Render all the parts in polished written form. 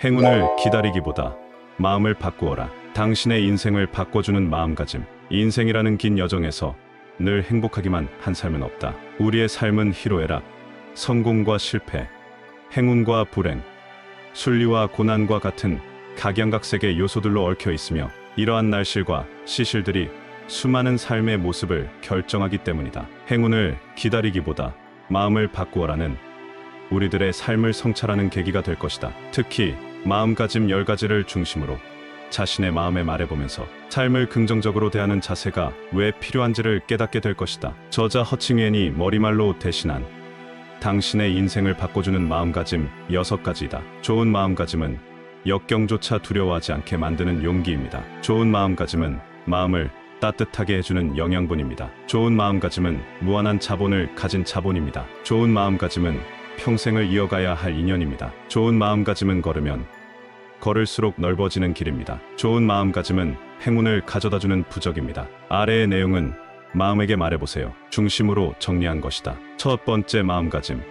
행운을 기다리기보다 마음을 바꾸어라. 당신의 인생을 바꿔주는 마음가짐. 인생이라는 긴 여정에서 늘 행복하기만 한 삶은 없다. 우리의 삶은 희로애락, 성공과 실패, 행운과 불행, 순리와 고난과 같은 각양각색의 요소들로 얽혀 있으며, 이러한 날실과 시실들이 수많은 삶의 모습을 결정하기 때문이다. 행운을 기다리기보다 마음을 바꾸어라는 우리들의 삶을 성찰하는 계기가 될 것이다. 특히 마음가짐 10가지를 중심으로 자신의 마음에 말해보면서 삶을 긍정적으로 대하는 자세가 왜 필요한지를 깨닫게 될 것이다. 저자 허칭웬이 머리말로 대신한 당신의 인생을 바꿔주는 마음가짐 6가지이다. 좋은 마음가짐은 역경조차 두려워하지 않게 만드는 용기입니다. 좋은 마음가짐은 마음을 따뜻하게 해주는 영양분입니다. 좋은 마음가짐은 무한한 자본을 가진 자본입니다. 좋은 마음가짐은 평생을 이어가야 할 인연입니다. 좋은 마음가짐은 걸을수록 넓어지는 길입니다. 좋은 마음가짐은 행운을 가져다주는 부적입니다. 아래의 내용은 마음에게 말해보세요 중심으로 정리한 것이다. 첫 번째 마음가짐,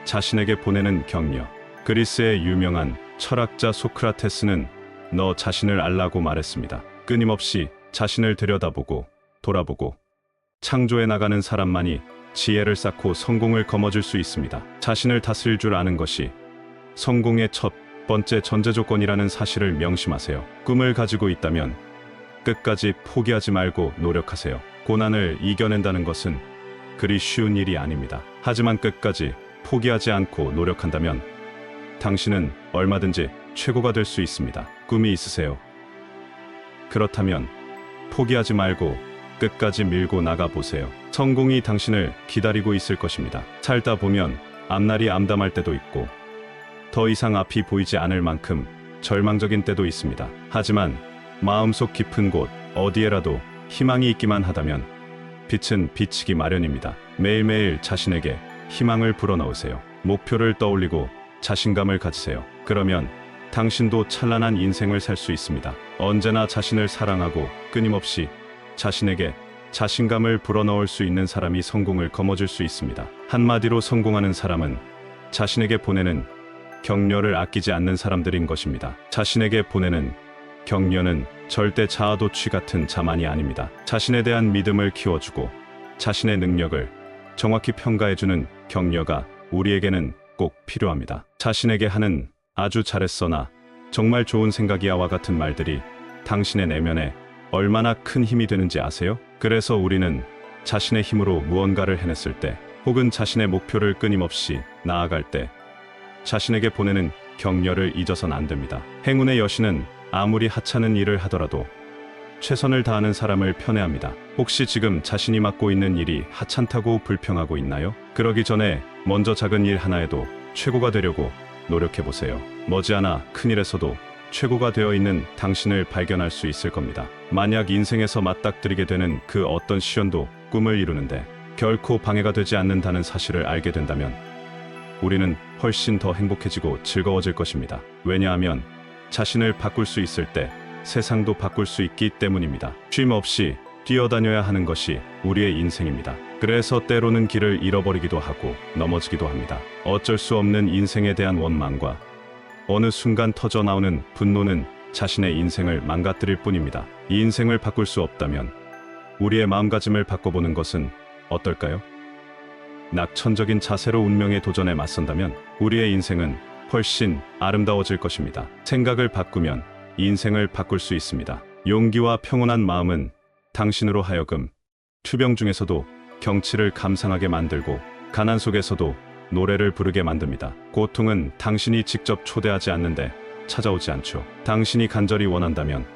자신에게 보내는 격려. 그리스의 유명한 철학자 소크라테스는 너 자신을 알라고 말했습니다. 끊임없이 자신을 들여다보고 돌아보고 창조해 나가는 사람만이 지혜를 쌓고 성공을 거머쥘 수 있습니다. 자신을 다스릴 줄 아는 것이 성공의 첫 번째 전제 조건이라는 사실을 명심하세요. 꿈을 가지고 있다면 끝까지 포기하지 말고 노력하세요. 고난을 이겨낸다는 것은 그리 쉬운 일이 아닙니다. 하지만 끝까지 포기하지 않고 노력한다면 당신은 얼마든지 최고가 될 수 있습니다. 꿈이 있으세요? 그렇다면 포기하지 말고 끝까지 밀고 나가 보세요. 성공이 당신을 기다리고 있을 것입니다. 살다 보면 앞날이 암담할 때도 있고 더 이상 앞이 보이지 않을 만큼 절망적인 때도 있습니다. 하지만 마음속 깊은 곳 어디에라도 희망이 있기만 하다면 빛은 비치기 마련입니다. 매일매일 자신에게 희망을 불어넣으세요. 목표를 떠올리고 자신감을 가지세요. 그러면 당신도 찬란한 인생을 살 수 있습니다. 언제나 자신을 사랑하고 끊임없이 자신에게 자신감을 불어넣을 수 있는 사람이 성공을 거머쥘 수 있습니다. 한마디로 성공하는 사람은 자신에게 보내는 격려를 아끼지 않는 사람들인 것입니다. 자신에게 보내는 격려는 절대 자아도취 같은 자만이 아닙니다. 자신에 대한 믿음을 키워주고 자신의 능력을 정확히 평가해주는 격려가 우리에게는 꼭 필요합니다. 자신에게 하는 아주 잘했어나 정말 좋은 생각이야와 같은 말들이 당신의 내면에 얼마나 큰 힘이 되는지 아세요? 그래서 우리는 자신의 힘으로 무언가를 해냈을 때, 혹은 자신의 목표를 끊임없이 나아갈 때 자신에게 보내는 격려를 잊어선 안 됩니다. 행운의 여신은 아무리 하찮은 일을 하더라도 최선을 다하는 사람을 편애합니다. 혹시 지금 자신이 맡고 있는 일이 하찮다고 불평하고 있나요? 그러기 전에 먼저 작은 일 하나에도 최고가 되려고 노력해보세요. 머지않아 큰 일에서도 최고가 되어 있는 당신을 발견할 수 있을 겁니다. 만약 인생에서 맞닥뜨리게 되는 그 어떤 시련도 꿈을 이루는데 결코 방해가 되지 않는다는 사실을 알게 된다면 우리는 훨씬 더 행복해지고 즐거워질 것입니다. 왜냐하면 자신을 바꿀 수 있을 때 세상도 바꿀 수 있기 때문입니다. 쉼 없이 뛰어다녀야 하는 것이 우리의 인생입니다. 그래서 때로는 길을 잃어버리기도 하고 넘어지기도 합니다. 어쩔 수 없는 인생에 대한 원망과 어느 순간 터져 나오는 분노는 자신의 인생을 망가뜨릴 뿐입니다. 이 인생을 바꿀 수 없다면 우리의 마음가짐을 바꿔보는 것은 어떨까요? 낙천적인 자세로 운명의 도전에 맞선다면 우리의 인생은 훨씬 아름다워질 것입니다. 생각을 바꾸면 인생을 바꿀 수 있습니다. 용기와 평온한 마음은 당신으로 하여금 투병 중에서도 경치를 감상하게 만들고 가난 속에서도 노래를 부르게 만듭니다. 고통은 당신이 직접 초대하지 않는데 찾아오지 않죠. 당신이 간절히 원한다면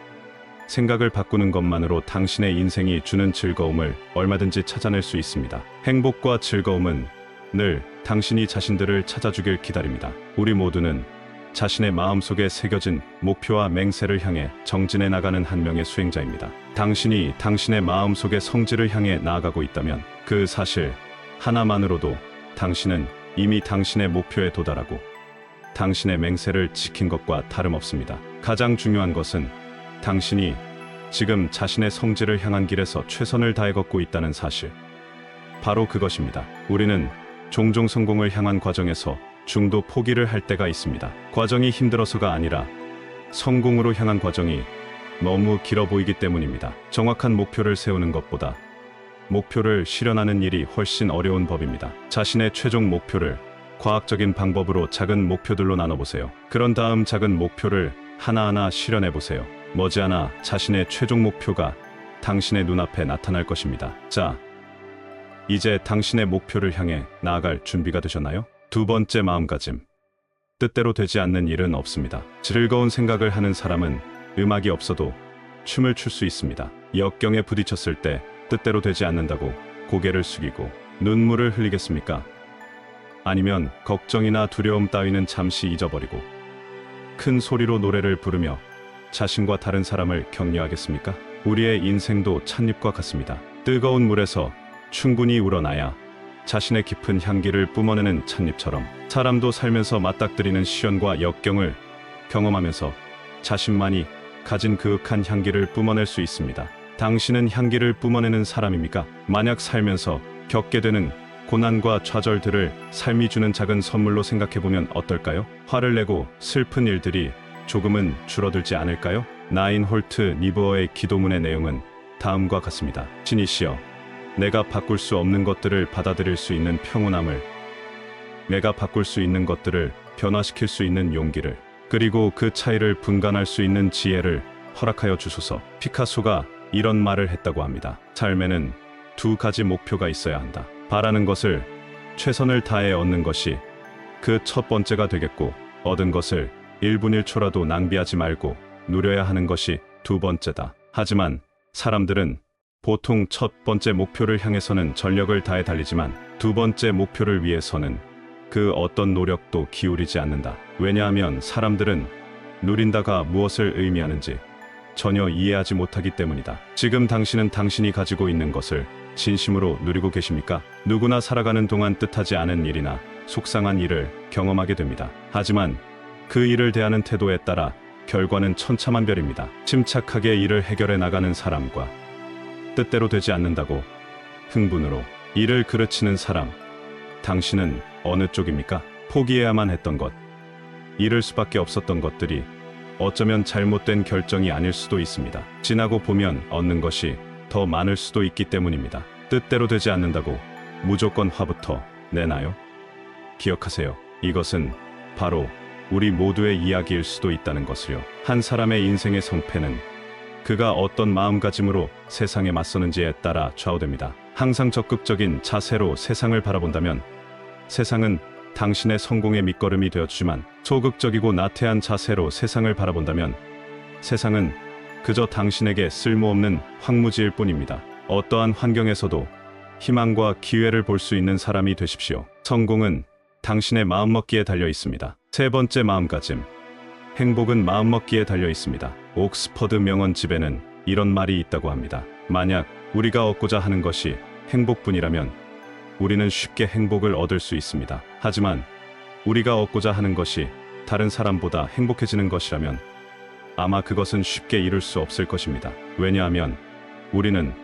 생각을 바꾸는 것만으로 당신의 인생이 주는 즐거움을 얼마든지 찾아낼 수 있습니다. 행복과 즐거움은 늘 당신이 자신들을 찾아주길 기다립니다. 우리 모두는 자신의 마음속에 새겨진 목표와 맹세를 향해 정진해 나가는 한 명의 수행자입니다. 당신이 당신의 마음속의 성질을 향해 나아가고 있다면 그 사실 하나만으로도 당신은 이미 당신의 목표에 도달하고 당신의 맹세를 지킨 것과 다름없습니다. 가장 중요한 것은 당신이 지금 자신의 성질을 향한 길에서 최선을 다해 걷고 있다는 사실, 바로 그것입니다. 우리는 종종 성공을 향한 과정에서 중도 포기를 할 때가 있습니다. 과정이 힘들어서가 아니라 성공으로 향한 과정이 너무 길어 보이기 때문입니다. 정확한 목표를 세우는 것보다 목표를 실현하는 일이 훨씬 어려운 법입니다. 자신의 최종 목표를 과학적인 방법으로 작은 목표들로 나눠보세요. 그런 다음 작은 목표를 하나하나 실현해보세요. 머지않아 자신의 최종 목표가 당신의 눈앞에 나타날 것입니다. 자, 이제 당신의 목표를 향해 나아갈 준비가 되셨나요? 두 번째 마음가짐. 뜻대로 되지 않는 일은 없습니다. 즐거운 생각을 하는 사람은 음악이 없어도 춤을 출 수 있습니다. 역경에 부딪혔을 때 뜻대로 되지 않는다고 고개를 숙이고 눈물을 흘리겠습니까? 아니면 걱정이나 두려움 따위는 잠시 잊어버리고 큰 소리로 노래를 부르며 자신과 다른 사람을 격려하겠습니까? 우리의 인생도 찻잎과 같습니다. 뜨거운 물에서 충분히 우러나야 자신의 깊은 향기를 뿜어내는 찻잎처럼 사람도 살면서 맞닥뜨리는 시련과 역경을 경험하면서 자신만이 가진 그윽한 향기를 뿜어낼 수 있습니다. 당신은 향기를 뿜어내는 사람입니까? 만약 살면서 겪게 되는 고난과 좌절들을 삶이 주는 작은 선물로 생각해보면 어떨까요? 화를 내고 슬픈 일들이 조금은 줄어들지 않을까요? 나인 홀트 니브어의 기도문의 내용은 다음과 같습니다. 신이시여, 내가 바꿀 수 없는 것들을 받아들일 수 있는 평온함을, 내가 바꿀 수 있는 것들을 변화시킬 수 있는 용기를, 그리고 그 차이를 분간할 수 있는 지혜를 허락하여 주소서. 피카소가 이런 말을 했다고 합니다. 삶에는 두 가지 목표가 있어야 한다. 바라는 것을 최선을 다해 얻는 것이 그 첫 번째가 되겠고, 얻은 것을 1분 1초라도 낭비하지 말고 누려야 하는 것이 두 번째다. 하지만 사람들은 보통 첫 번째 목표를 향해서는 전력을 다해 달리지만 두 번째 목표를 위해서는 그 어떤 노력도 기울이지 않는다. 왜냐하면 사람들은 누린다가 무엇을 의미하는지 전혀 이해하지 못하기 때문이다. 지금 당신은 당신이 가지고 있는 것을 진심으로 누리고 계십니까? 누구나 살아가는 동안 뜻하지 않은 일이나 속상한 일을 경험하게 됩니다. 하지만 그 일을 대하는 태도에 따라 결과는 천차만별입니다. 침착하게 일을 해결해 나가는 사람과 뜻대로 되지 않는다고 흥분으로 일을 그르치는 사람, 당신은 어느 쪽입니까? 포기해야만 했던 것, 잃을 수밖에 없었던 것들이 어쩌면 잘못된 결정이 아닐 수도 있습니다. 지나고 보면 얻는 것이 더 많을 수도 있기 때문입니다. 뜻대로 되지 않는다고 무조건 화부터 내나요? 기억하세요. 이것은 바로 우리 모두의 이야기일 수도 있다는 것을요. 한 사람의 인생의 성패는 그가 어떤 마음가짐으로 세상에 맞서는지에 따라 좌우됩니다. 항상 적극적인 자세로 세상을 바라본다면 세상은 당신의 성공의 밑거름이 되어주지만, 소극적이고 나태한 자세로 세상을 바라본다면 세상은 그저 당신에게 쓸모없는 황무지일 뿐입니다. 어떠한 환경에서도 희망과 기회를 볼 수 있는 사람이 되십시오. 성공은 당신의 마음먹기에 달려 있습니다. 세 번째 마음가짐. 행복은 마음먹기에 달려 있습니다. 옥스퍼드 명언집에는 이런 말이 있다고 합니다. 만약 우리가 얻고자 하는 것이 행복뿐이라면 우리는 쉽게 행복을 얻을 수 있습니다. 하지만 우리가 얻고자 하는 것이 다른 사람보다 행복해지는 것이라면 아마 그것은 쉽게 이룰 수 없을 것입니다. 왜냐하면 우리는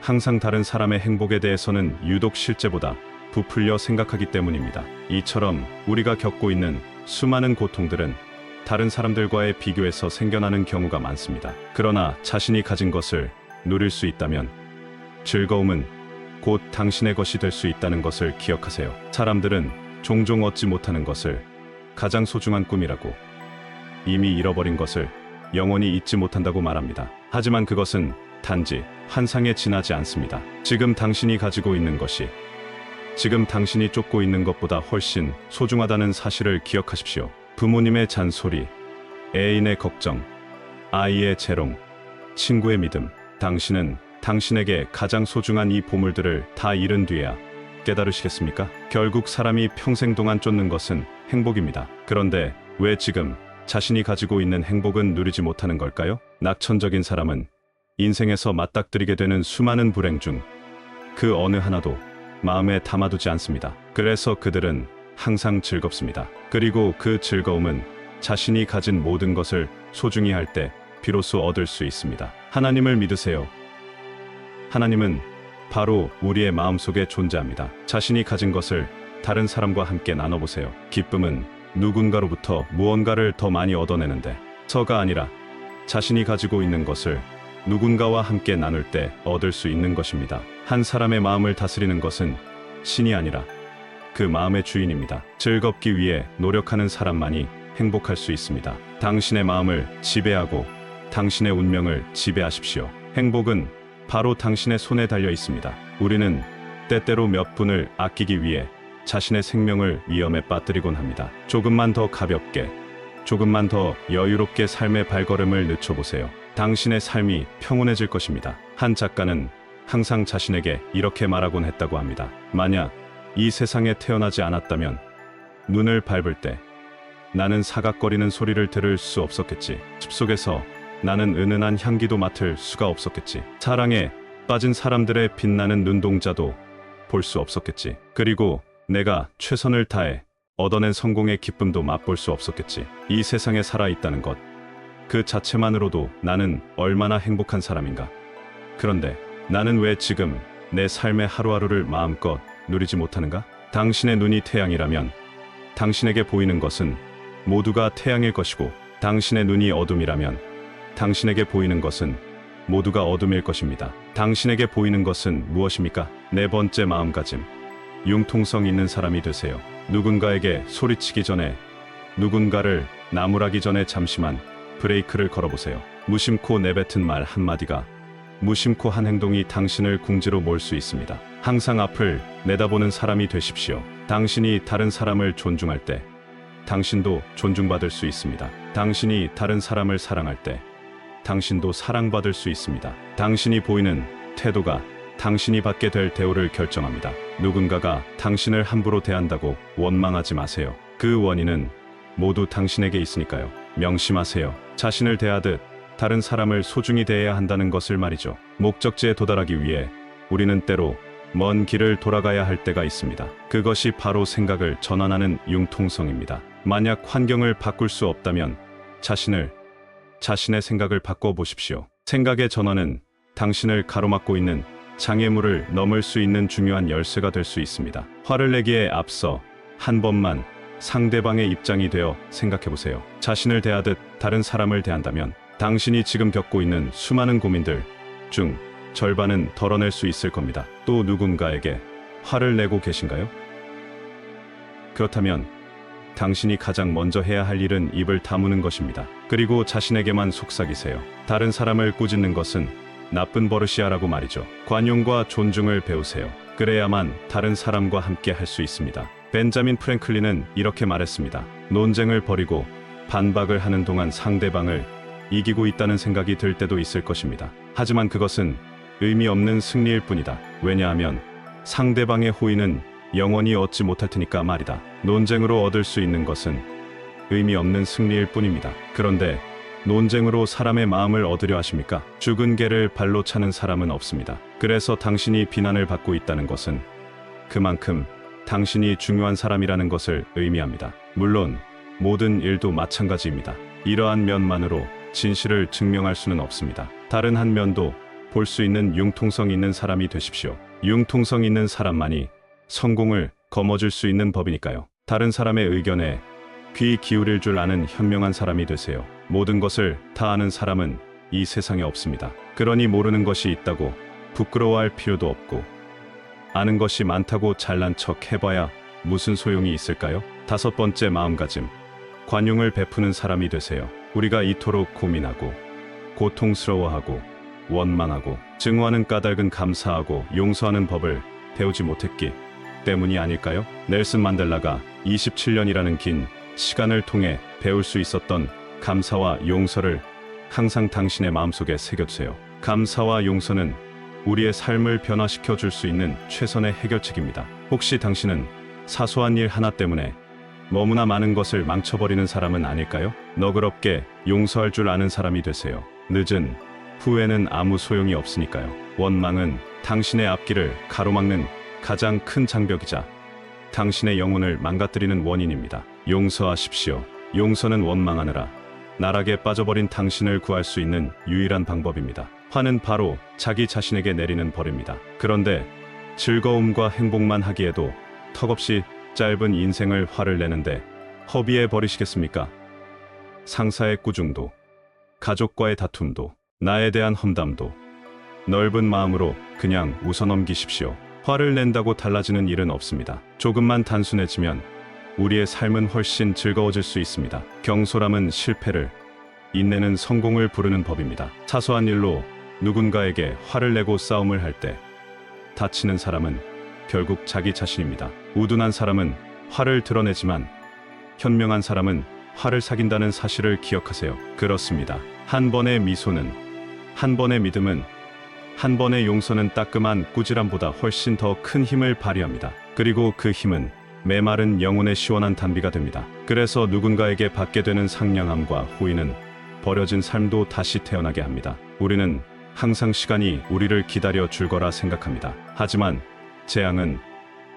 항상 다른 사람의 행복에 대해서는 유독 실제보다 부풀려 생각하기 때문입니다. 이처럼 우리가 겪고 있는 수많은 고통들은 다른 사람들과의 비교에서 생겨나는 경우가 많습니다. 그러나 자신이 가진 것을 누릴 수 있다면 즐거움은 곧 당신의 것이 될 수 있다는 것을 기억하세요. 사람들은 종종 얻지 못하는 것을 가장 소중한 꿈이라고, 이미 잃어버린 것을 영원히 잊지 못한다고 말합니다. 하지만 그것은 단지 환상에 지나지 않습니다. 지금 당신이 가지고 있는 것이 지금 당신이 쫓고 있는 것보다 훨씬 소중하다는 사실을 기억하십시오. 부모님의 잔소리, 애인의 걱정, 아이의 재롱, 친구의 믿음, 당신은 당신에게 가장 소중한 이 보물들을 다 잃은 뒤에야 깨달으시겠습니까? 결국 사람이 평생 동안 쫓는 것은 행복입니다. 그런데 왜 지금 자신이 가지고 있는 행복은 누리지 못하는 걸까요? 낙천적인 사람은 인생에서 맞닥뜨리게 되는 수많은 불행 중 그 어느 하나도 마음에 담아두지 않습니다. 그래서 그들은 항상 즐겁습니다. 그리고 그 즐거움은 자신이 가진 모든 것을 소중히 할 때 비로소 얻을 수 있습니다. 하나님을 믿으세요. 하나님은 바로 우리의 마음속에 존재합니다. 자신이 가진 것을 다른 사람과 함께 나눠보세요. 기쁨은 누군가로부터 무언가를 더 많이 얻어내는데 서가 아니라 자신이 가지고 있는 것을 누군가와 함께 나눌 때 얻을 수 있는 것입니다. 한 사람의 마음을 다스리는 것은 신이 아니라 그 마음의 주인입니다. 즐겁기 위해 노력하는 사람만이 행복할 수 있습니다. 당신의 마음을 지배하고 당신의 운명을 지배하십시오. 행복은 바로 당신의 손에 달려 있습니다. 우리는 때때로 몇 분을 아끼기 위해 자신의 생명을 위험에 빠뜨리곤 합니다. 조금만 더 가볍게, 조금만 더 여유롭게 삶의 발걸음을 늦춰보세요. 당신의 삶이 평온해질 것입니다. 한 작가는 항상 자신에게 이렇게 말하곤 했다고 합니다. 만약 이 세상에 태어나지 않았다면 눈을 밟을 때 나는 사각거리는 소리를 들을 수 없었겠지. 숲속에서 나는 은은한 향기도 맡을 수가 없었겠지. 사랑에 빠진 사람들의 빛나는 눈동자도 볼 수 없었겠지. 그리고 내가 최선을 다해 얻어낸 성공의 기쁨도 맛볼 수 없었겠지. 이 세상에 살아있다는 것, 그 자체만으로도 나는 얼마나 행복한 사람인가. 그런데 나는 왜 지금 내 삶의 하루하루를 마음껏 누리지 못하는가? 당신의 눈이 태양이라면 당신에게 보이는 것은 모두가 태양일 것이고, 당신의 눈이 어둠이라면 당신에게 보이는 것은 모두가 어둠일 것입니다. 당신에게 보이는 것은 무엇입니까? 네 번째 마음가짐. 융통성 있는 사람이 되세요. 누군가에게 소리치기 전에, 누군가를 나무라기 전에 잠시만 브레이크를 걸어보세요. 무심코 내뱉은 말 한마디가, 무심코 한 행동이 당신을 궁지로 몰 수 있습니다. 항상 앞을 내다보는 사람이 되십시오. 당신이 다른 사람을 존중할 때 당신도 존중받을 수 있습니다. 당신이 다른 사람을 사랑할 때 당신도 사랑받을 수 있습니다. 당신이 보이는 태도가 당신이 받게 될 대우를 결정합니다. 누군가가 당신을 함부로 대한다고 원망하지 마세요. 그 원인은 모두 당신에게 있으니까요. 명심하세요. 자신을 대하듯 다른 사람을 소중히 대해야 한다는 것을 말이죠. 목적지에 도달하기 위해 우리는 때로 먼 길을 돌아가야 할 때가 있습니다. 그것이 바로 생각을 전환하는 융통성입니다. 만약 환경을 바꿀 수 없다면 자신의 생각을 바꿔보십시오. 생각의 전환은 당신을 가로막고 있는 장애물을 넘을 수 있는 중요한 열쇠가 될 수 있습니다. 화를 내기에 앞서 한 번만 상대방의 입장이 되어 생각해보세요. 자신을 대하듯 다른 사람을 대한다면 당신이 지금 겪고 있는 수많은 고민들 중 절반은 덜어낼 수 있을 겁니다. 또 누군가에게 화를 내고 계신가요? 그렇다면 당신이 가장 먼저 해야 할 일은 입을 다무는 것입니다. 그리고 자신에게만 속삭이세요. 다른 사람을 꾸짖는 것은 나쁜 버릇이야라고 말이죠. 관용과 존중을 배우세요. 그래야만 다른 사람과 함께 할 수 있습니다. 벤자민 프랭클린은 이렇게 말했습니다. 논쟁을 벌이고 반박을 하는 동안 상대방을 이기고 있다는 생각이 들 때도 있을 것입니다. 하지만 그것은 의미 없는 승리일 뿐이다. 왜냐하면 상대방의 호의는 영원히 얻지 못할 테니까 말이다. 논쟁으로 얻을 수 있는 것은 의미 없는 승리일 뿐입니다. 그런데 논쟁으로 사람의 마음을 얻으려 하십니까? 죽은 개를 발로 차는 사람은 없습니다. 그래서 당신이 비난을 받고 있다는 것은 그만큼 당신이 중요한 사람이라는 것을 의미합니다. 물론 모든 일도 마찬가지입니다. 이러한 면만으로 진실을 증명할 수는 없습니다. 다른 한 면도 볼 수 있는 융통성 있는 사람이 되십시오. 융통성 있는 사람만이 성공을 거머쥘 수 있는 법이니까요. 다른 사람의 의견에 귀 기울일 줄 아는 현명한 사람이 되세요. 모든 것을 다 아는 사람은 이 세상에 없습니다. 그러니 모르는 것이 있다고 부끄러워할 필요도 없고, 아는 것이 많다고 잘난 척 해봐야 무슨 소용이 있을까요? 다섯 번째 마음가짐. 관용을 베푸는 사람이 되세요. 우리가 이토록 고민하고 고통스러워하고 원망하고 증오하는 까닭은 감사하고 용서하는 법을 배우지 못했기 때문이 아닐까요? 넬슨 만델라가 27년이라는 긴 시간을 통해 배울 수 있었던 감사와 용서를 항상 당신의 마음속에 새겨주세요. 감사와 용서는 우리의 삶을 변화시켜 줄 수 있는 최선의 해결책입니다. 혹시 당신은 사소한 일 하나 때문에 너무나 많은 것을 망쳐버리는 사람은 아닐까요? 너그럽게 용서할 줄 아는 사람이 되세요. 늦은 후회는 아무 소용이 없으니까요. 원망은 당신의 앞길을 가로막는 가장 큰 장벽이자 당신의 영혼을 망가뜨리는 원인입니다. 용서하십시오. 용서는 원망하느라 나락에 빠져버린 당신을 구할 수 있는 유일한 방법입니다. 화는 바로 자기 자신에게 내리는 벌입니다. 그런데 즐거움과 행복만 하기에도 턱없이 짧은 인생을 화를 내는데 허비해 버리시겠습니까? 상사의 꾸중도, 가족과의 다툼도, 나에 대한 험담도 넓은 마음으로 그냥 웃어넘기십시오. 화를 낸다고 달라지는 일은 없습니다. 조금만 단순해지면 우리의 삶은 훨씬 즐거워질 수 있습니다. 경솔함은 실패를, 인내는 성공을 부르는 법입니다. 사소한 일로 누군가에게 화를 내고 싸움을 할 때 다치는 사람은 결국 자기 자신입니다. 우둔한 사람은 화를 드러내지만 현명한 사람은 화를 사귄다는 사실을 기억하세요. 그렇습니다. 한 번의 미소는, 한 번의 믿음은, 한 번의 용서는 따끔한 꾸지람보다 훨씬 더 큰 힘을 발휘합니다. 그리고 그 힘은 메마른 영혼의 시원한 단비가 됩니다. 그래서 누군가에게 받게 되는 상냥함과 호의는 버려진 삶도 다시 태어나게 합니다. 우리는 항상 시간이 우리를 기다려 줄 거라 생각합니다. 하지만 재앙은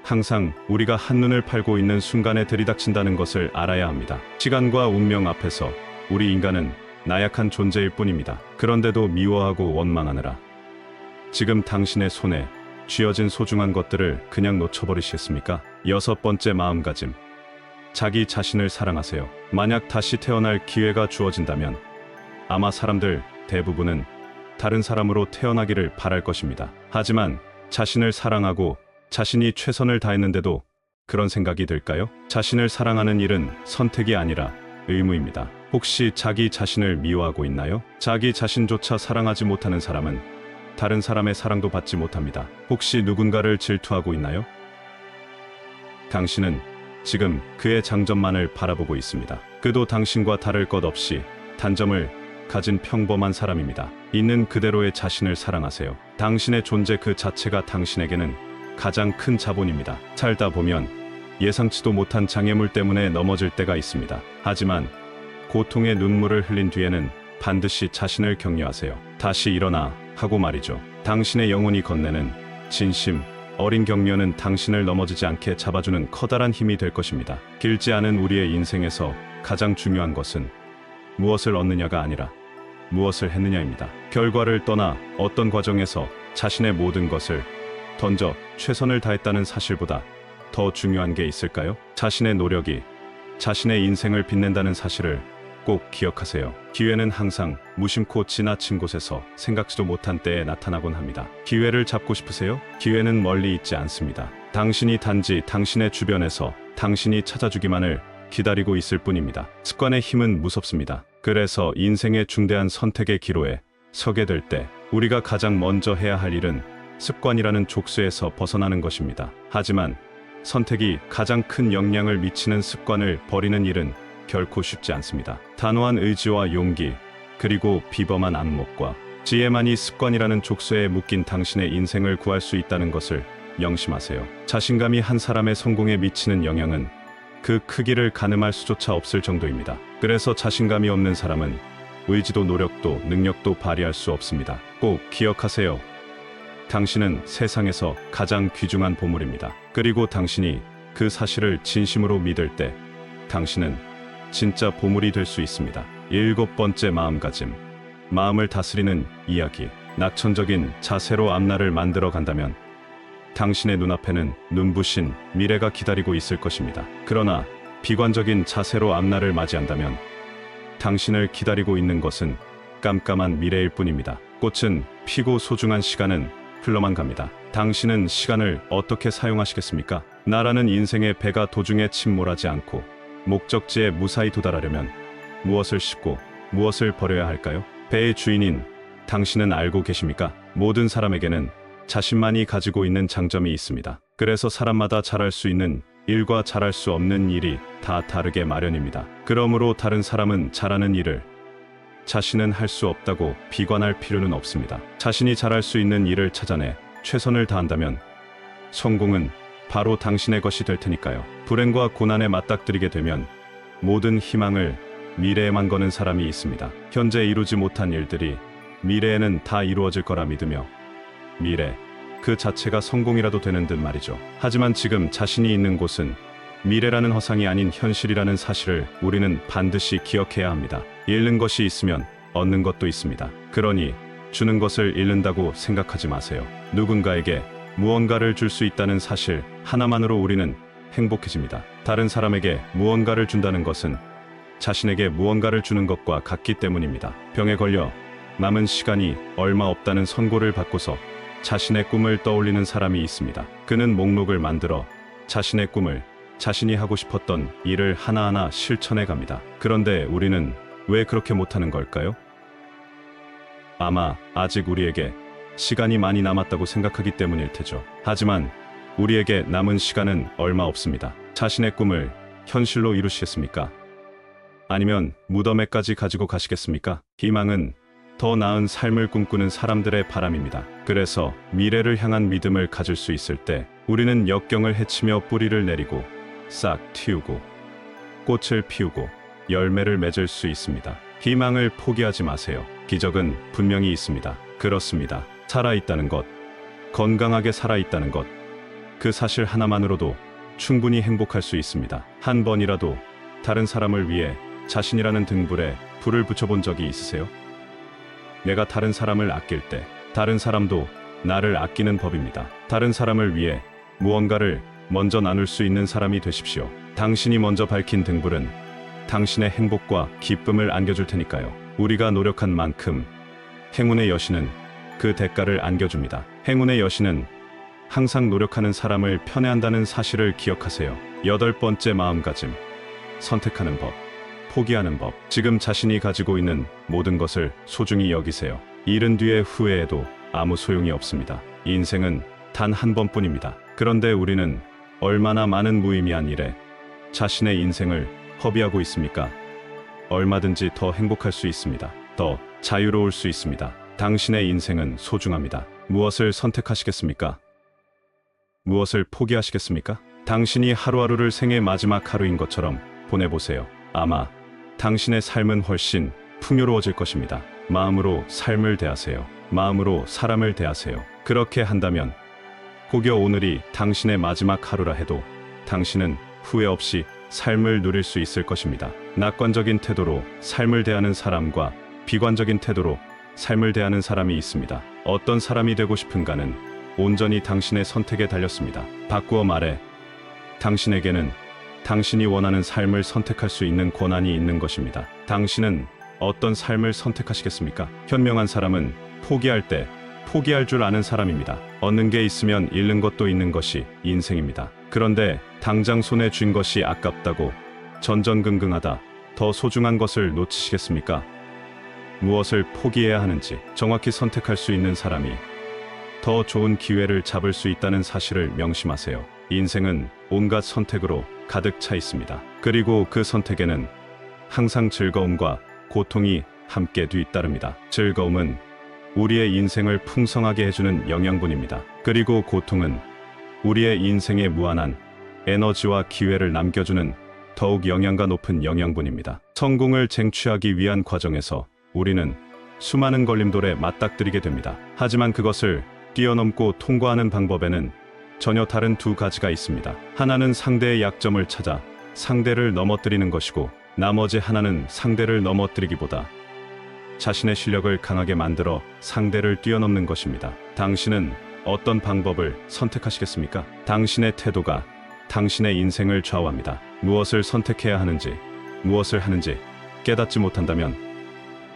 항상 우리가 한눈을 팔고 있는 순간에 들이닥친다는 것을 알아야 합니다. 시간과 운명 앞에서 우리 인간은 나약한 존재일 뿐입니다. 그런데도 미워하고 원망하느라 지금 당신의 손에 쥐어진 소중한 것들을 그냥 놓쳐버리시겠습니까? 6번째 마음가짐. 자기 자신을 사랑하세요. 만약 다시 태어날 기회가 주어진다면 아마 사람들 대부분은 다른 사람으로 태어나기를 바랄 것입니다. 하지만 자신을 사랑하고 자신이 최선을 다했는데도 그런 생각이 들까요? 자신을 사랑하는 일은 선택이 아니라 의무입니다. 혹시 자기 자신을 미워하고 있나요? 자기 자신조차 사랑하지 못하는 사람은 다른 사람의 사랑도 받지 못합니다. 혹시 누군가를 질투하고 있나요? 당신은 지금 그의 장점만을 바라보고 있습니다. 그도 당신과 다를 것 없이 단점을 가진 평범한 사람입니다. 있는 그대로의 자신을 사랑하세요. 당신의 존재 그 자체가 당신에게는 가장 큰 자본입니다. 살다 보면 예상치도 못한 장애물 때문에 넘어질 때가 있습니다. 하지만 고통의 눈물을 흘린 뒤에는 반드시 자신을 격려하세요. 다시 일어나 하고 말이죠. 당신의 영혼이 건네는 진심, 어린 격려는 당신을 넘어지지 않게 잡아주는 커다란 힘이 될 것입니다. 길지 않은 우리의 인생에서 가장 중요한 것은 무엇을 얻느냐가 아니라 무엇을 했느냐입니다. 결과를 떠나 어떤 과정에서 자신의 모든 것을 던져 최선을 다했다는 사실보다 더 중요한 게 있을까요? 자신의 노력이 자신의 인생을 빛낸다는 사실을 꼭 기억하세요. 기회는 항상 무심코 지나친 곳에서 생각지도 못한 때에 나타나곤 합니다. 기회를 잡고 싶으세요? 기회는 멀리 있지 않습니다. 당신이 단지 당신의 주변에서 당신이 찾아주기만을 기다리고 있을 뿐입니다. 습관의 힘은 무섭습니다. 그래서 인생의 중대한 선택의 기로에 서게 될 때 우리가 가장 먼저 해야 할 일은 습관이라는 족쇄에서 벗어나는 것입니다. 하지만 선택이 가장 큰 영향을 미치는 습관을 버리는 일은 결코 쉽지 않습니다. 단호한 의지와 용기, 그리고 비범한 안목과 지혜만이 습관이라는 족쇄에 묶인 당신의 인생을 구할 수 있다는 것을 명심하세요. 자신감이 한 사람의 성공에 미치는 영향은 그 크기를 가늠할 수조차 없을 정도입니다. 그래서 자신감이 없는 사람은 의지도 노력도 능력도 발휘할 수 없습니다. 꼭 기억하세요. 당신은 세상에서 가장 귀중한 보물입니다. 그리고 당신이 그 사실을 진심으로 믿을 때 당신은 진짜 보물이 될 수 있습니다. 7번째 마음가짐. 마음을 다스리는 이야기. 낙천적인 자세로 앞날을 만들어 간다면 당신의 눈앞에는 눈부신 미래가 기다리고 있을 것입니다. 그러나 비관적인 자세로 앞날을 맞이한다면 당신을 기다리고 있는 것은 깜깜한 미래일 뿐입니다. 꽃은 피고 소중한 시간은 흘러만 갑니다. 당신은 시간을 어떻게 사용하시겠습니까? 나라는 인생의 배가 도중에 침몰하지 않고 목적지에 무사히 도달하려면 무엇을 싣고 무엇을 버려야 할까요? 배의 주인인 당신은 알고 계십니까? 모든 사람에게는 자신만이 가지고 있는 장점이 있습니다. 그래서 사람마다 잘할 수 있는 일과 잘할 수 없는 일이 다 다르게 마련입니다. 그러므로 다른 사람은 잘하는 일을 자신은 할 수 없다고 비관할 필요는 없습니다. 자신이 잘할 수 있는 일을 찾아내 최선을 다한다면 성공은 바로 당신의 것이 될 테니까요. 불행과 고난에 맞닥뜨리게 되면 모든 희망을 미래에만 거는 사람이 있습니다. 현재 이루지 못한 일들이 미래에는 다 이루어질 거라 믿으며 미래 그 자체가 성공이라도 되는 듯 말이죠. 하지만 지금 자신이 있는 곳은 미래라는 허상이 아닌 현실이라는 사실을 우리는 반드시 기억해야 합니다. 잃는 것이 있으면 얻는 것도 있습니다. 그러니 주는 것을 잃는다고 생각하지 마세요. 누군가에게 무언가를 줄 수 있다는 사실 하나만으로 우리는 행복해집니다. 다른 사람에게 무언가를 준다는 것은 자신에게 무언가를 주는 것과 같기 때문입니다. 병에 걸려 남은 시간이 얼마 없다는 선고를 받고서 자신의 꿈을 떠올리는 사람이 있습니다. 그는 목록을 만들어 자신의 꿈을, 자신이 하고 싶었던 일을 하나하나 실천해 갑니다. 그런데 우리는 왜 그렇게 못하는 걸까요? 아마 아직 우리에게 시간이 많이 남았다고 생각하기 때문일 테죠. 하지만 우리에게 남은 시간은 얼마 없습니다. 자신의 꿈을 현실로 이루시겠습니까? 아니면 무덤에까지 가지고 가시겠습니까? 희망은 더 나은 삶을 꿈꾸는 사람들의 바람입니다. 그래서 미래를 향한 믿음을 가질 수 있을 때 우리는 역경을 헤치며 뿌리를 내리고 싹 틔우고 꽃을 피우고 열매를 맺을 수 있습니다. 희망을 포기하지 마세요. 기적은 분명히 있습니다. 그렇습니다. 살아있다는 것, 건강하게 살아있다는 것, 그 사실 하나만으로도 충분히 행복할 수 있습니다. 한 번이라도 다른 사람을 위해 자신이라는 등불에 불을 붙여본 적이 있으세요? 내가 다른 사람을 아낄 때 다른 사람도 나를 아끼는 법입니다. 다른 사람을 위해 무언가를 먼저 나눌 수 있는 사람이 되십시오. 당신이 먼저 밝힌 등불은 당신의 행복과 기쁨을 안겨줄 테니까요. 우리가 노력한 만큼 행운의 여신은 그 대가를 안겨줍니다. 행운의 여신은 항상 노력하는 사람을 편애한다는 사실을 기억하세요. 8번째 마음가짐, 선택하는 법, 포기하는 법. 지금 자신이 가지고 있는 모든 것을 소중히 여기세요. 잃은 뒤에 후회해도 아무 소용이 없습니다. 인생은 단 한 번뿐입니다. 그런데 우리는 얼마나 많은 무의미한 일에 자신의 인생을 허비하고 있습니까? 얼마든지 더 행복할 수 있습니다. 더 자유로울 수 있습니다. 당신의 인생은 소중합니다. 무엇을 선택하시겠습니까? 무엇을 포기하시겠습니까? 당신이 하루하루를 생의 마지막 하루인 것처럼 보내보세요. 아마 당신의 삶은 훨씬 풍요로워질 것입니다. 마음으로 삶을 대하세요. 마음으로 사람을 대하세요. 그렇게 한다면 혹여 오늘이 당신의 마지막 하루라 해도 당신은 후회 없이 삶을 누릴 수 있을 것입니다. 낙관적인 태도로 삶을 대하는 사람과 비관적인 태도로 삶을 대하는 사람이 있습니다. 어떤 사람이 되고 싶은가는 온전히 당신의 선택에 달렸습니다. 바꾸어 말해 당신에게는 당신이 원하는 삶을 선택할 수 있는 권한이 있는 것입니다. 당신은 어떤 삶을 선택하시겠습니까? 현명한 사람은 포기할 때 포기할 줄 아는 사람입니다. 얻는 게 있으면 잃는 것도 있는 것이 인생입니다. 그런데 당장 손에 쥔 것이 아깝다고 전전긍긍하다 더 소중한 것을 놓치시겠습니까? 무엇을 포기해야 하는지 정확히 선택할 수 있는 사람이 더 좋은 기회를 잡을 수 있다는 사실을 명심하세요. 인생은 온갖 선택으로 가득 차 있습니다. 그리고 그 선택에는 항상 즐거움과 고통이 함께 뒤따릅니다. 즐거움은 우리의 인생을 풍성하게 해주는 영양분입니다. 그리고 고통은 우리의 인생에 무한한 에너지와 기회를 남겨주는 더욱 영양가 높은 영양분입니다. 성공을 쟁취하기 위한 과정에서 우리는 수많은 걸림돌에 맞닥뜨리게 됩니다. 하지만 그것을 뛰어넘고 통과하는 방법에는 전혀 다른 두 가지가 있습니다. 하나는 상대의 약점을 찾아 상대를 넘어뜨리는 것이고, 나머지 하나는 상대를 넘어뜨리기보다 자신의 실력을 강하게 만들어 상대를 뛰어넘는 것입니다. 당신은 어떤 방법을 선택하시겠습니까? 당신의 태도가 당신의 인생을 좌우합니다. 무엇을 선택해야 하는지, 무엇을 하는지 깨닫지 못한다면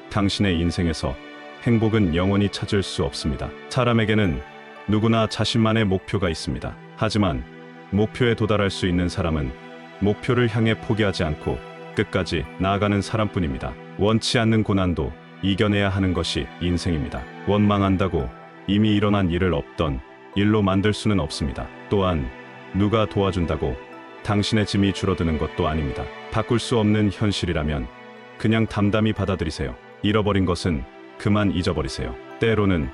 당신의 인생에서 행복은 영원히 찾을 수 없습니다. 사람에게는 누구나 자신만의 목표가 있습니다. 하지만 목표에 도달할 수 있는 사람은 목표를 향해 포기하지 않고 끝까지 나아가는 사람뿐입니다. 원치 않는 고난도 이겨내야 하는 것이 인생입니다. 원망한다고 이미 일어난 일을 없던 일로 만들 수는 없습니다. 또한 누가 도와준다고 당신의 짐이 줄어드는 것도 아닙니다. 바꿀 수 없는 현실이라면 그냥 담담히 받아들이세요. 잃어버린 것은 그만 잊어버리세요. 때로는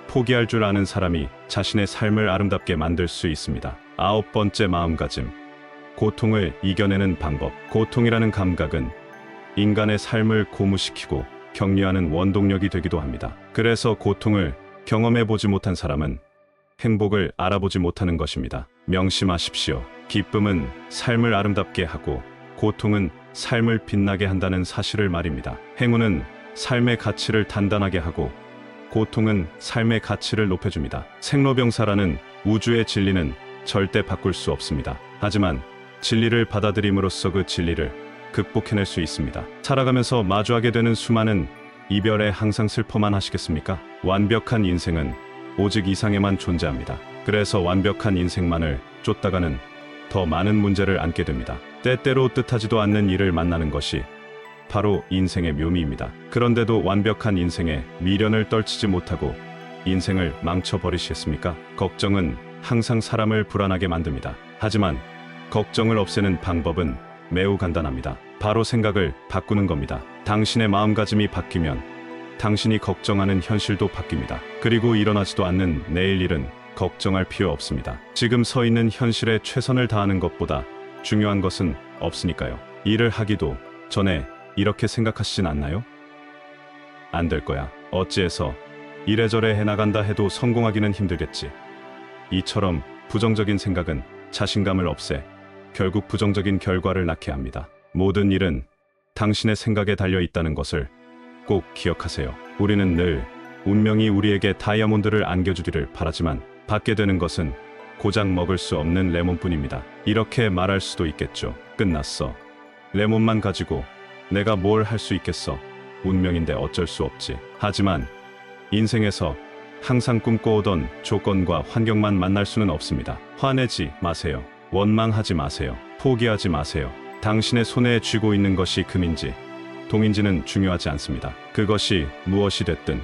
포기할 줄 아는 사람이 자신의 삶을 아름답게 만들 수 있습니다. 9번째 마음가짐, 고통을 이겨내는 방법. 고통이라는 감각은 인간의 삶을 고무시키고 격려하는 원동력이 되기도 합니다. 그래서 고통을 경험해보지 못한 사람은 행복을 알아보지 못하는 것입니다. 명심하십시오. 기쁨은 삶을 아름답게 하고 고통은 삶을 빛나게 한다는 사실을 말입니다. 행운은 삶의 가치를 단단하게 하고 고통은 삶의 가치를 높여줍니다. 생로병사라는 우주의 진리는 절대 바꿀 수 없습니다. 하지만 진리를 받아들임으로써 그 진리를 극복해낼 수 있습니다. 살아가면서 마주하게 되는 수많은 이별에 항상 슬퍼만 하시겠습니까? 완벽한 인생은 오직 이상에만 존재합니다. 그래서 완벽한 인생만을 쫓다가는 더 많은 문제를 안게 됩니다. 때때로 뜻하지도 않는 일을 만나는 것이 바로 인생의 묘미입니다. 그런데도 완벽한 인생에 미련을 떨치지 못하고 인생을 망쳐버리시겠습니까? 걱정은 항상 사람을 불안하게 만듭니다. 하지만 걱정을 없애는 방법은 매우 간단합니다. 바로 생각을 바꾸는 겁니다. 당신의 마음가짐이 바뀌면 당신이 걱정하는 현실도 바뀝니다. 그리고 일어나지도 않는 내일 일은 걱정할 필요 없습니다. 지금 서 있는 현실에 최선을 다하는 것보다 중요한 것은 없으니까요. 일을 하기도 전에 이렇게 생각하시진 않나요? 안 될 거야. 어찌해서 이래저래 해나간다 해도 성공하기는 힘들겠지. 이처럼 부정적인 생각은 자신감을 없애 결국 부정적인 결과를 낳게 합니다. 모든 일은 당신의 생각에 달려 있다는 것을 꼭 기억하세요. 우리는 늘 운명이 우리에게 다이아몬드를 안겨주기를 바라지만 받게 되는 것은 고작 먹을 수 없는 레몬뿐입니다. 이렇게 말할 수도 있겠죠. 끝났어. 레몬만 가지고 내가 뭘 할 수 있겠어. 운명인데 어쩔 수 없지. 하지만 인생에서 항상 꿈꿔오던 조건과 환경만 만날 수는 없습니다. 화내지 마세요. 원망하지 마세요. 포기하지 마세요. 당신의 손에 쥐고 있는 것이 금인지 동인지는 중요하지 않습니다. 그것이 무엇이 됐든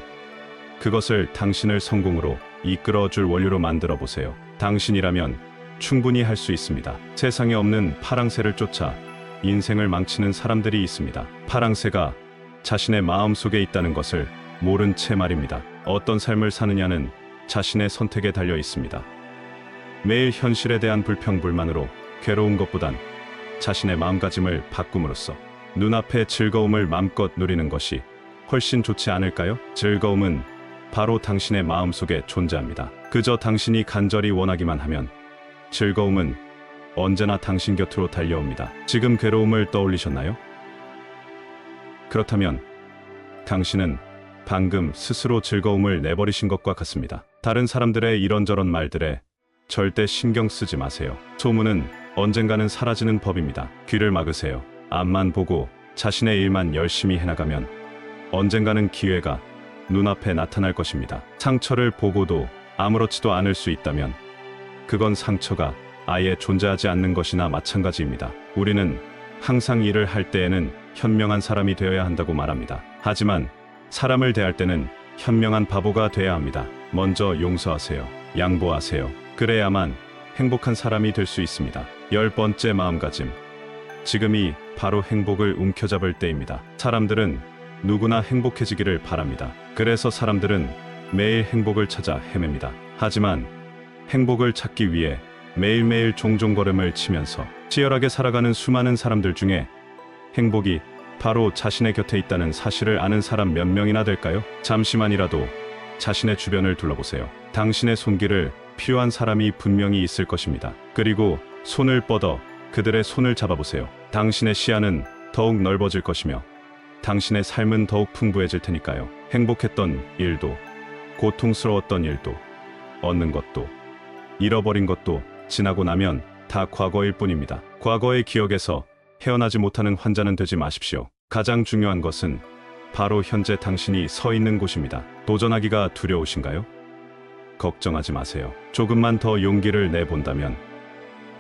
그것을 당신을 성공으로 이끌어줄 원료로 만들어 보세요. 당신이라면 충분히 할 수 있습니다. 세상에 없는 파랑새를 쫓아 인생을 망치는 사람들이 있습니다. 파랑새가 자신의 마음속에 있다는 것을 모른 채 말입니다. 어떤 삶을 사느냐는 자신의 선택에 달려 있습니다. 매일 현실에 대한 불평불만으로 괴로운 것보단 자신의 마음가짐을 바꿈으로써 눈앞의 즐거움을 마음껏 누리는 것이 훨씬 좋지 않을까요? 즐거움은 바로 당신의 마음속에 존재합니다. 그저 당신이 간절히 원하기만 하면 즐거움은 언제나 당신 곁으로 달려옵니다. 지금 괴로움을 떠올리셨나요? 그렇다면 당신은 방금 스스로 즐거움을 내버리신 것과 같습니다. 다른 사람들의 이런저런 말들에 절대 신경 쓰지 마세요. 소문은 언젠가는 사라지는 법입니다. 귀를 막으세요. 앞만 보고 자신의 일만 열심히 해나가면 언젠가는 기회가 눈앞에 나타날 것입니다. 상처를 보고도 아무렇지도 않을 수 있다면 그건 상처가 아예 존재하지 않는 것이나 마찬가지입니다. 우리는 항상 일을 할 때에는 현명한 사람이 되어야 한다고 말합니다. 하지만 사람을 대할 때는 현명한 바보가 돼야 합니다. 먼저 용서하세요. 양보하세요. 그래야만 행복한 사람이 될 수 있습니다. 10번째 마음가짐. 지금이 바로 행복을 움켜잡을 때입니다. 사람들은 누구나 행복해지기를 바랍니다. 그래서 사람들은 매일 행복을 찾아 헤맵니다. 하지만 행복을 찾기 위해 매일매일 종종 걸음을 치면서 치열하게 살아가는 수많은 사람들 중에 행복이 바로 자신의 곁에 있다는 사실을 아는 사람 몇 명이나 될까요? 잠시만이라도 자신의 주변을 둘러보세요. 당신의 손길을 필요한 사람이 분명히 있을 것입니다. 그리고 손을 뻗어 그들의 손을 잡아보세요. 당신의 시야는 더욱 넓어질 것이며 당신의 삶은 더욱 풍부해질 테니까요. 행복했던 일도 고통스러웠던 일도 얻는 것도 잃어버린 것도 지나고 나면 다 과거일 뿐입니다. 과거의 기억에서 헤어나지 못하는 환자는 되지 마십시오. 가장 중요한 것은 바로 현재 당신이 서 있는 곳입니다. 도전하기가 두려우신가요? 걱정하지 마세요. 조금만 더 용기를 내본다면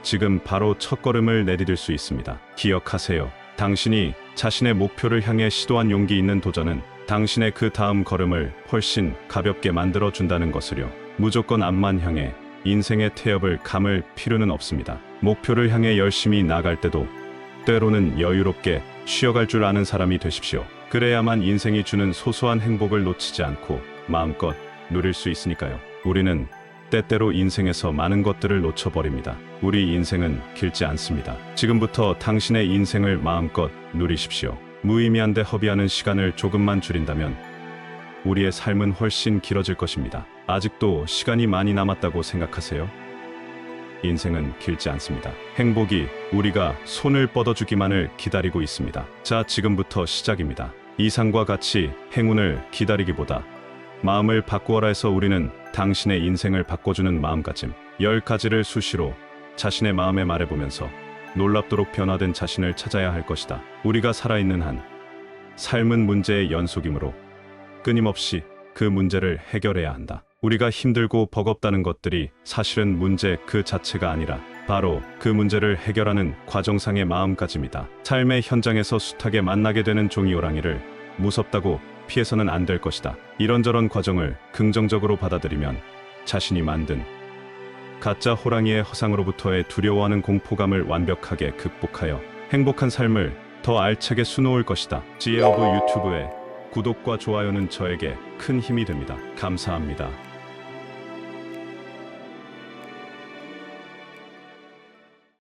지금 바로 첫걸음을 내디딜 수 있습니다. 기억하세요. 당신이 자신의 목표를 향해 시도한 용기 있는 도전은 당신의 그 다음 걸음을 훨씬 가볍게 만들어준다는 것을요. 무조건 앞만 향해 인생의 태엽을 감을 필요는 없습니다. 목표를 향해 열심히 나갈 때도 때로는 여유롭게 쉬어갈 줄 아는 사람이 되십시오. 그래야만 인생이 주는 소소한 행복을 놓치지 않고 마음껏 누릴 수 있으니까요. 우리는 때때로 인생에서 많은 것들을 놓쳐버립니다. 우리 인생은 길지 않습니다. 지금부터 당신의 인생을 마음껏 누리십시오. 무의미한데 허비하는 시간을 조금만 줄인다면 우리의 삶은 훨씬 길어질 것입니다. 아직도 시간이 많이 남았다고 생각하세요? 인생은 길지 않습니다. 행복이 우리가 손을 뻗어주기만을 기다리고 있습니다. 자, 지금부터 시작입니다. 이상과 같이 행운을 기다리기보다 마음을 바꾸어라 해서 우리는 당신의 인생을 바꿔주는 마음가짐 10가지를 수시로 자신의 마음에 말해보면서 놀랍도록 변화된 자신을 찾아야 할 것이다. 우리가 살아있는 한 삶은 문제의 연속이므로 끊임없이 그 문제를 해결해야 한다. 우리가 힘들고 버겁다는 것들이 사실은 문제 그 자체가 아니라 바로 그 문제를 해결하는 과정상의 마음가짐이다. 삶의 현장에서 숱하게 만나게 되는 종이 호랑이를 무섭다고 피해서는 안 될 것이다. 이런저런 과정을 긍정적으로 받아들이면 자신이 만든 가짜 호랑이의 허상으로부터의 두려워하는 공포감을 완벽하게 극복하여 행복한 삶을 더 알차게 수놓을 것이다. 지혜오브 유튜브의 구독과 좋아요는 저에게 큰 힘이 됩니다. 감사합니다.